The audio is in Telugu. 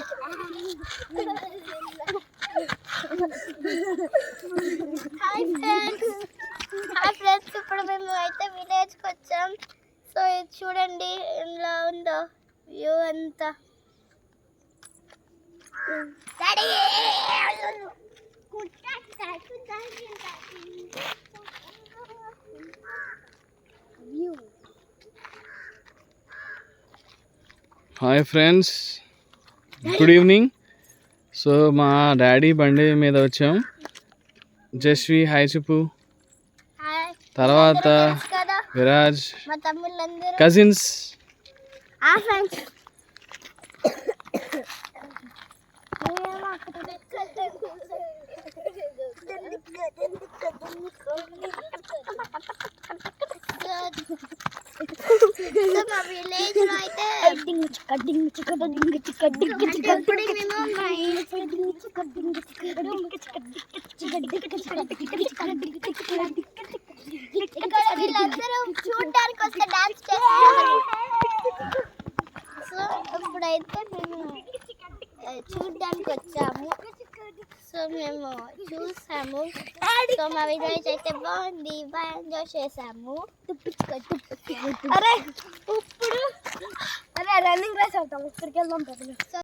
హాయ్ ఫ్రెండ్స్, ఇప్పుడు మేము అయితే విలేజ్కి వచ్చాం. సో ఇది చూడండి ఎలా ఉందో వ్యూ అంతా. Hi friends, good evening. So మా డాడీ బండి మీద వచ్చాం. జస్వి హాయ్ చెప్పు. తర్వాత విరాజ్, మా తమ్ముళ్ళందరూ కజిన్స్. ఫ్రెండ్స్ మా విలేజ్ లో అయితే వీళ్ళందరూ చూడడానికి వస్తే డాన్స్ చేస్తారు. సో ఇప్పుడైతే మేము చూడడానికి వచ్చాము. సో మేము చూసాము. సో మా విలేజ్ అయితే బాగుంది, బాగా ఎంజాయ్ చేసాము. అరే రన్నింగ్ రేస్ అవుతాం, ఇక్కడికి వెళ్దాం.